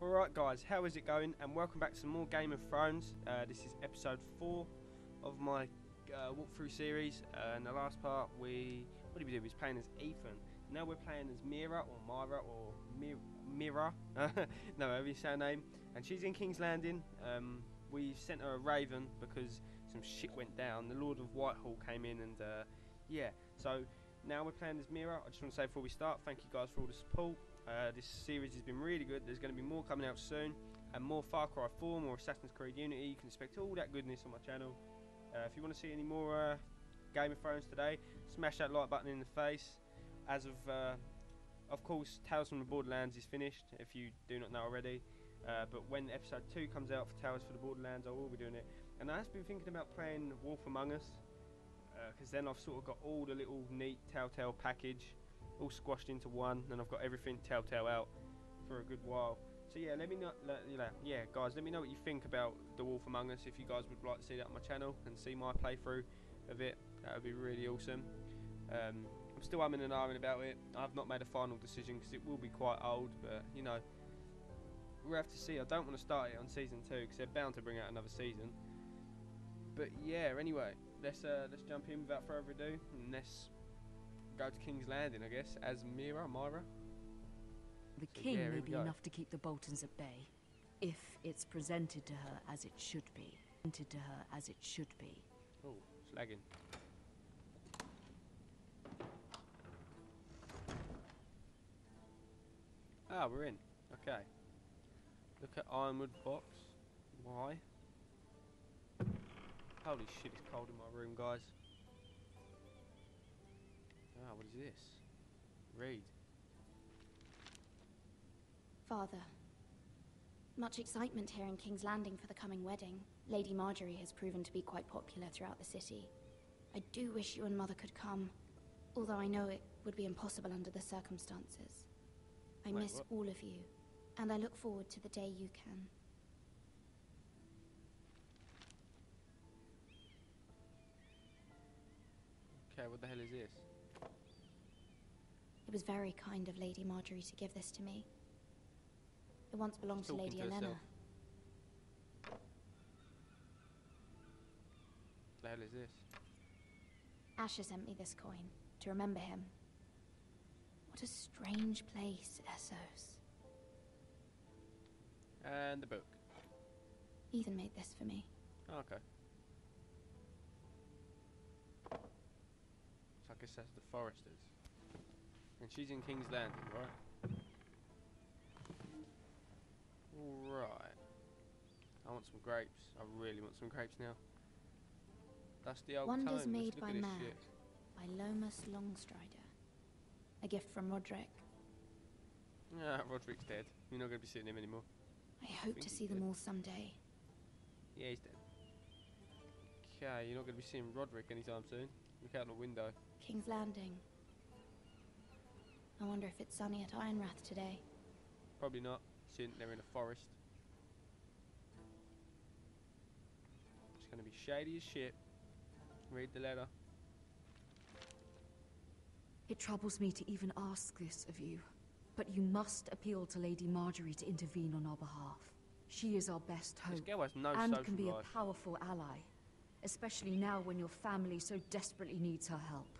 Alright guys, how is it going? And welcome back to some more Game of Thrones. This is episode 4 of my walkthrough series. In the last part, what did we do? We was playing as Ethan. Now we're playing as Mira, or Mira, or Mira. No, however you say her name. And she's in King's Landing. We sent her a raven because some shit went down. The Lord of Whitehall came in and yeah. So now we're playing as Mira. I just want to say before we start, thank you guys for all the support. This series has been really good. There's going to be more coming out soon, and more Far Cry 4, more Assassin's Creed Unity. You can expect all that goodness on my channel. If you want to see any more Game of Thrones today, smash that like button in the face. As of course, Tales from the Borderlands is finished, if you do not know already. But when episode 2 comes out for Tales for the Borderlands, I will be doing it. And I have been thinking about playing Wolf Among Us, because then I've sort of got all the little neat Telltale package all squashed into one, and I've got everything Telltale out for a good while. So yeah, let me know, guys, let me know what you think about The Wolf Among Us. If you guys would like to see that on my channel and see my playthrough of it, that would be really awesome. I'm still umming and ahhing about it. I've not made a final decision because it will be quite old, but you know, we'll have to see. I don't want to start it on season 2 because they're bound to bring out another season. But yeah, anyway, let's jump in without further ado, and let's go to King's Landing, I guess, as Mira. The king may be enough to keep the Boltons at bay, if it's presented to her as it should be. Oh, it's lagging. Ah, we're in. Okay. Look at Ironwood box. Why? Holy shit, it's cold in my room, guys. Ah, what is this? Read. Father, much excitement here in King's Landing for the coming wedding. Lady Marjorie has proven to be quite popular throughout the city. I do wish you and Mother could come, although I know it would be impossible under the circumstances. I miss all of you, and I look forward to the day you can. Okay, what the hell is this? It was very kind of Lady Marjorie to give this to me. It once belonged to Lady Elena. What the hell is this? Asher sent me this coin to remember him. What a strange place, Essos. And the book. Ethan made this for me. Oh, okay. So I guess that's the Forresters. And she's in King's Landing, right? Alright. I want some grapes. I really want some grapes now. That's the old Wonders tome. Made by Man, by Lomas Longstrider. A gift from Roderick. Ah, Roderick's dead. You're not going to be seeing him anymore. I hope to see them all someday. Yeah, he's dead. Okay, you're not going to be seeing Roderick anytime soon. Look out the window. King's Landing. I wonder if it's sunny at Ironrath today. Probably not. Since they're in a forest. It's going to be shady as shit. Read the letter. It troubles me to even ask this of you, but you must appeal to Lady Marjorie to intervene on our behalf. She is our best hope, This girl has no and social can be life. a powerful ally, especially now when your family so desperately needs her help.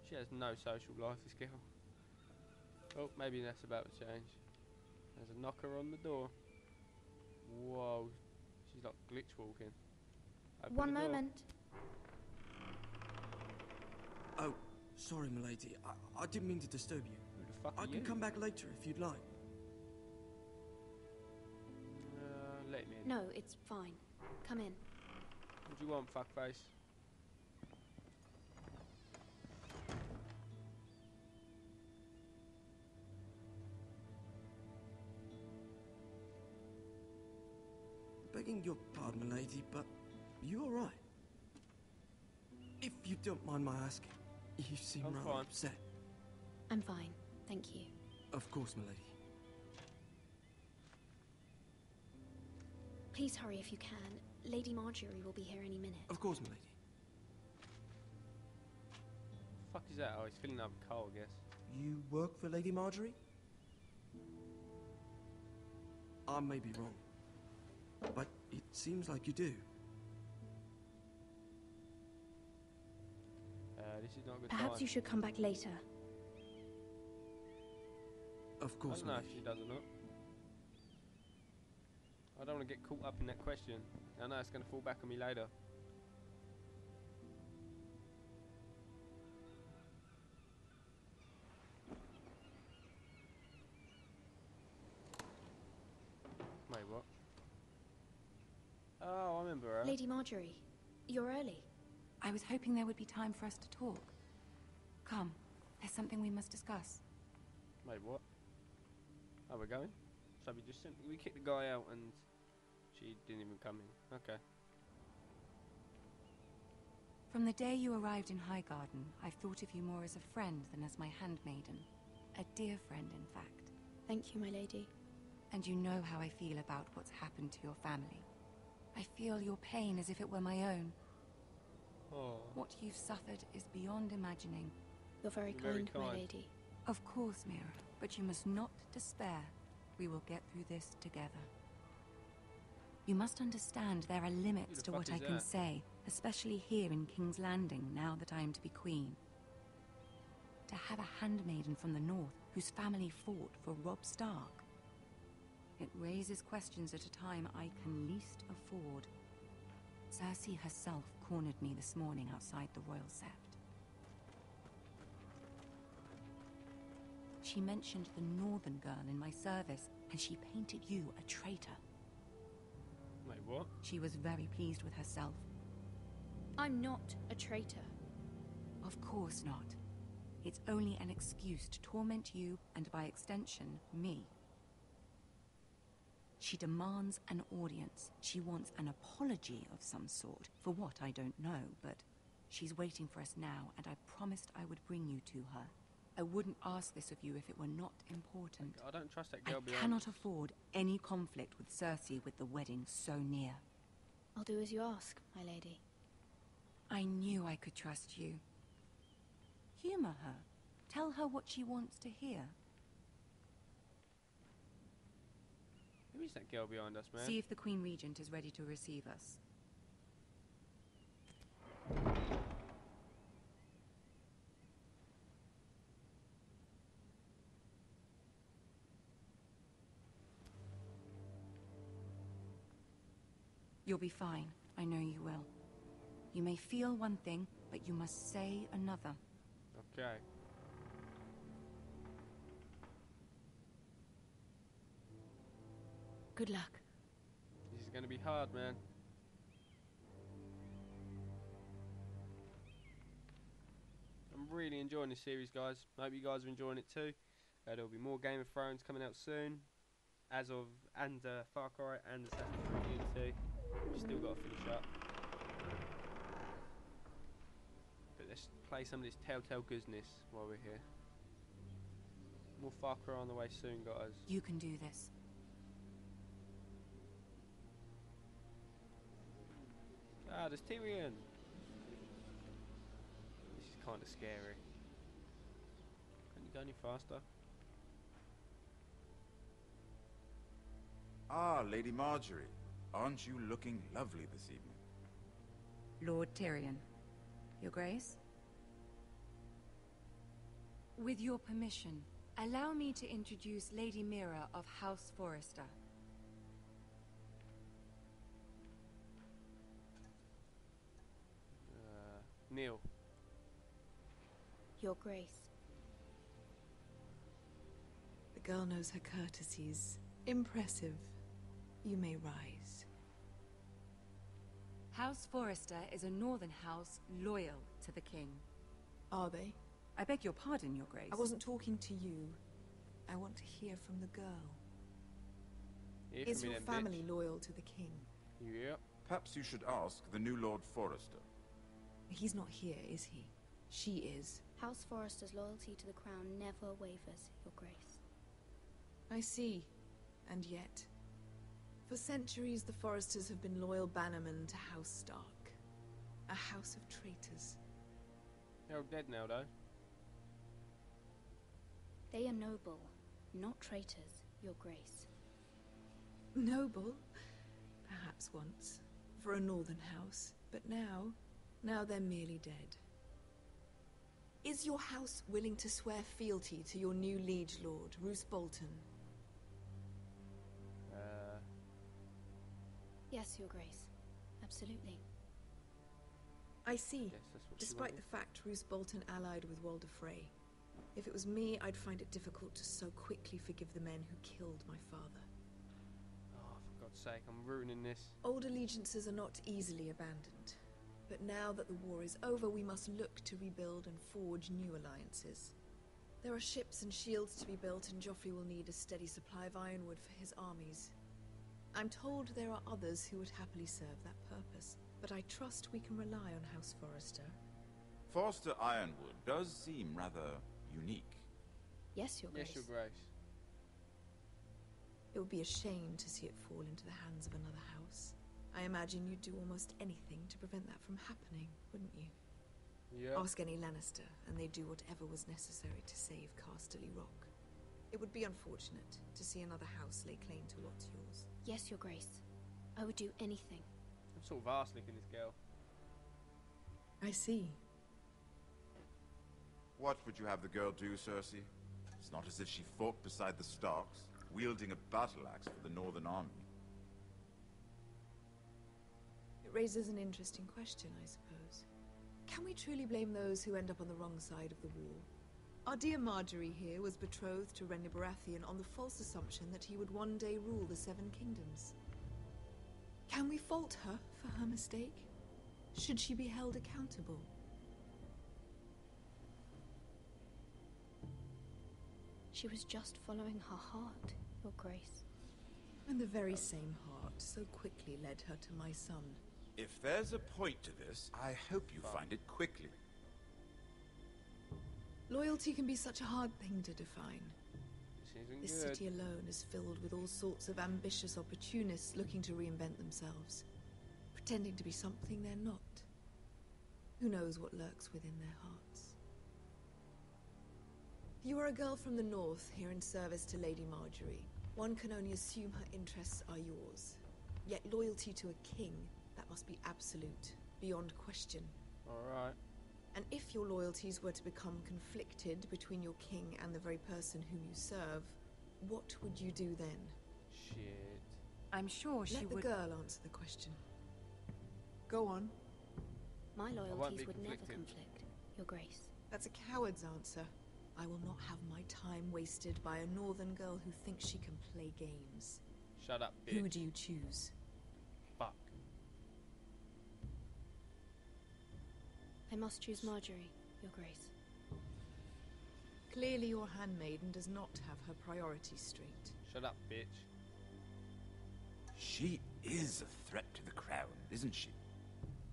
She has no social life, this girl. Oh, maybe that's about to change. There's a knocker on the door. Whoa. She's like glitch walking. Open One the door. moment. Oh, sorry, milady. I didn't mean to disturb you. Who the fuck I are can you? come back later if you'd like. Let me in. No, it's fine. Come in. What do you want, fuckface? Begging your pardon, milady, but you all right? If you don't mind my asking, you seem I'm rather fine. upset. I'm fine, thank you. Of course, milady. Please hurry if you can. Lady Marjorie will be here any minute. Of course, milady. Fuck is that? Oh, he's filling up with coal, I guess. You work for Lady Marjorie? I may be wrong, but it seems like you do. This is not a good Perhaps time. you should come back later. Of course, I don't know my if lady. she does or not. I don't want to get caught up in that question. I know it's going to fall back on me later. Wait, what? Oh, I remember her. Lady Marjorie, you're early. I was hoping there would be time for us to talk. Come, there's something we must discuss. Wait, what? Oh, we're going? So we kicked the guy out and she didn't even come in. Okay. From the day you arrived in Highgarden, I've thought of you more as a friend than as my handmaiden. A dear friend, in fact. Thank you, my lady. And you know how I feel about what's happened to your family. I feel your pain as if it were my own. Oh. What you've suffered is beyond imagining. You're very You're very kind, my kind. lady. Of course, Mira, but you must not despair. We will get through this together. You must understand there are limits to what I can say, especially here in King's Landing, now that I am to be queen. To have a handmaiden from the north whose family fought for Robb Stark. It raises questions at a time I can least afford. Cersei herself cornered me this morning outside the Royal Sept. She mentioned the northern girl in my service, and she painted you a traitor. Wait, what? She was very pleased with herself. I'm not a traitor. Of course not. It's only an excuse to torment you, and by extension, me. She demands an audience. She wants an apology of some sort, for what I don't know, but she's waiting for us now, and I promised I would bring you to her. I wouldn't ask this of you if it were not important. I don't trust that I girl behind cannot us. afford any conflict with Cersei with the wedding so near. I'll do as you ask, my lady. I knew I could trust you. Humor her. Tell her what she wants to hear. Who is that girl behind us, man? See if the Queen Regent is ready to receive us. You'll be fine. I know you will. You may feel one thing, but you must say another. Okay. Good luck. This is going to be hard, man. I'm really enjoying this series, guys. I hope you guys are enjoying it too. There'll be more Game of Thrones coming out soon. And Far Cry and Assassin's Creed Unity. We've still got to finish up. But let's play some of this Telltale goodness while we're here. More Far Cry on the way soon, guys. You can do this. Ah, there's Tyrion. This is kind of scary. Can you go any faster? Ah, Lady Marjorie. Aren't you looking lovely this evening? Lord Tyrion. Your Grace? With your permission, allow me to introduce Lady Mira of House Forrester. Neil. Your Grace. The girl knows her courtesies. Impressive. You may rise. House Forrester is a northern house loyal to the king. Are they? I beg your pardon, Your Grace. I wasn't talking to you. I want to hear from the girl. Hear Is from me your then, family bitch. loyal to the king? Yep. Perhaps you should ask the new Lord Forrester. He's not here, is he? She is. House Forrester's loyalty to the crown never wavers, Your Grace. I see. And yet, for centuries the Forresters have been loyal bannermen to House Stark. A house of traitors. They're all dead now, though. They are noble, not traitors, Your Grace. Noble? Perhaps once. For a northern house. But now they're merely dead. Is your house willing to swear fealty to your new liege lord, Roose Bolton? Yes, Your Grace. Absolutely. I see. Yes, that's what she Despite wanted. the fact Roose Bolton allied with Walder Frey. If it was me, I'd find it difficult to so quickly forgive the men who killed my father. Oh, for God's sake, I'm ruining this. Old allegiances are not easily abandoned. But now that the war is over, we must look to rebuild and forge new alliances. There are ships and shields to be built, and Joffrey will need a steady supply of ironwood for his armies. I'm told there are others who would happily serve that purpose, but I trust we can rely on House Forrester. Forrester Ironwood does seem rather unique. Yes, Your Grace. Yes, Your Grace. It would be a shame to see it fall into the hands of another house. I imagine you'd do almost anything to prevent that from happening, wouldn't you? Yeah. Ask any Lannister, and they'd do whatever was necessary to save Casterly Rock. It would be unfortunate to see another house lay claim to what's yours. Yes, Your Grace. I would do anything. I'm sort of ass licking this girl. I see. What would you have the girl do, Cersei? It's not as if she fought beside the Starks, wielding a battle axe for the Northern Army. It raises an interesting question, I suppose. Can we truly blame those who end up on the wrong side of the war? Our dear Marjorie here was betrothed to Renly Baratheon on the false assumption that he would one day rule the Seven Kingdoms. Can we fault her for her mistake? Should she be held accountable? She was just following her heart, Your Grace. And the very same heart so quickly led her to my son. If there's a point to this, I hope you find it quickly. Loyalty can be such a hard thing to define. This isn't This good. city alone is filled with all sorts of ambitious opportunists looking to reinvent themselves, pretending to be something they're not. Who knows what lurks within their hearts? You are a girl from the north, here in service to Lady Marjorie. One can only assume her interests are yours. Yet loyalty to a king, that must be absolute, beyond question. Alright. And if your loyalties were to become conflicted between your king and the very person whom you serve, what would you do then? Shit. I'm sure she Let the would... girl answer the question. Go on. My won't loyalties be would never conflicted. conflict, Your Grace. That's a coward's answer. I will not have my time wasted by a northern girl who thinks she can play games. Shut up, bitch. Who do you choose? Fuck. I must choose Marjorie, Your Grace. Clearly your handmaiden does not have her priorities straight. Shut up, bitch. She is a threat to the crown, isn't she?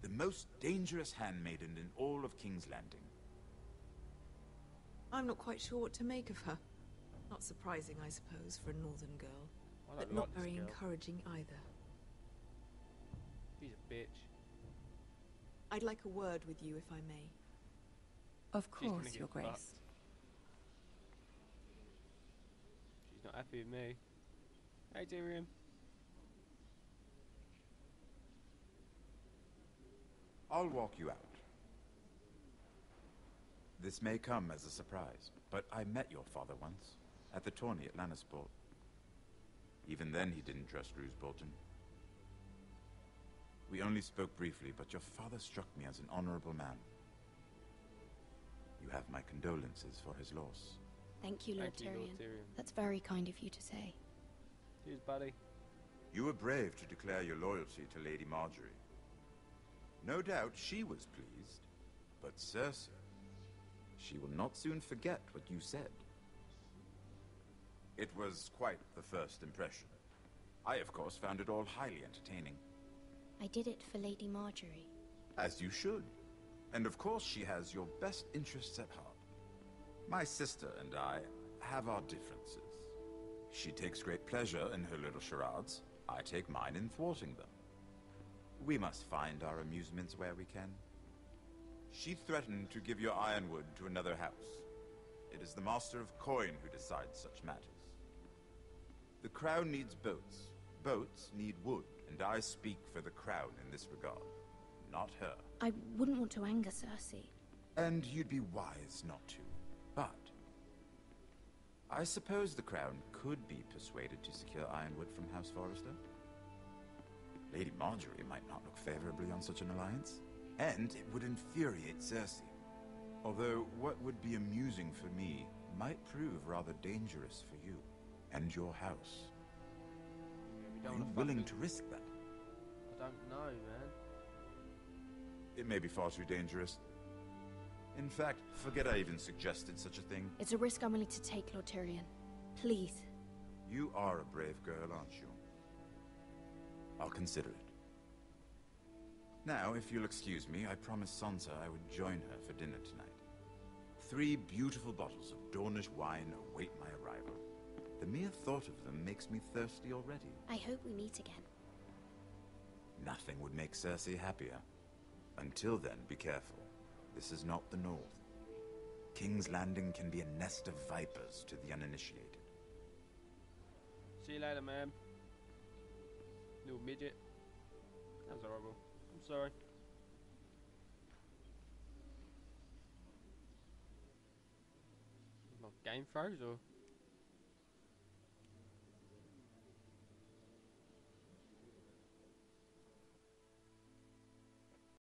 The most dangerous handmaiden in all of King's Landing. I'm not quite sure what to make of her. Not surprising, I suppose, for a northern girl. I But don't not like this very girl. encouraging either. She's a bitch. I'd like a word with you, if I may. Of She's gonna course, get Your Grace. fucked. She's not happy with me. Hey, Tyrion. I'll walk you out. This may come as a surprise, but I met your father once, at the tourney at Lannisport. Even then he didn't trust Roose Bolton. We only spoke briefly, but your father struck me as an honorable man. You have my condolences for his loss. Thank you, Lord Thank you, Lord Tyrion. Tyrion. That's very kind of you to say. Cheers, buddy. You were brave to declare your loyalty to Lady Marjorie. No doubt she was pleased, but Cersei, she will not soon forget what you said. It was quite the first impression. I, of course, found it all highly entertaining. I did it for Lady Marjorie. As you should. And of course she has your best interests at heart. My sister and I have our differences. She takes great pleasure in her little charades. I take mine in thwarting them. We must find our amusements where we can. She threatened to give your Ironwood to another house. It is the Master of Coin who decides such matters. The crown needs boats. Boats need wood, and I speak for the crown in this regard, not her. I wouldn't want to anger Cersei. And you'd be wise not to. But I suppose the crown could be persuaded to secure Ironwood from House Forrester. Lady Marjorie might not look favorably on such an alliance, and it would infuriate Cersei. Although what would be amusing for me might prove rather dangerous for you and your house. Yeah, Are you willing to risk that? I don't know, man. It may be far too dangerous. In fact, forget I even suggested such a thing. It's a risk I'm willing to take, Lord Tyrion. Please. You are a brave girl, aren't you? I'll consider it. Now, if you'll excuse me, I promised Sansa I would join her for dinner tonight. 3 beautiful bottles of Dornish wine await my arrival. The mere thought of them makes me thirsty already. I hope we meet again. Nothing would make Cersei happier. Until then, be careful. This is not the North. King's Landing can be a nest of vipers to the uninitiated. See you later, man. Little midget. That was horrible. I'm sorry. My game froze or?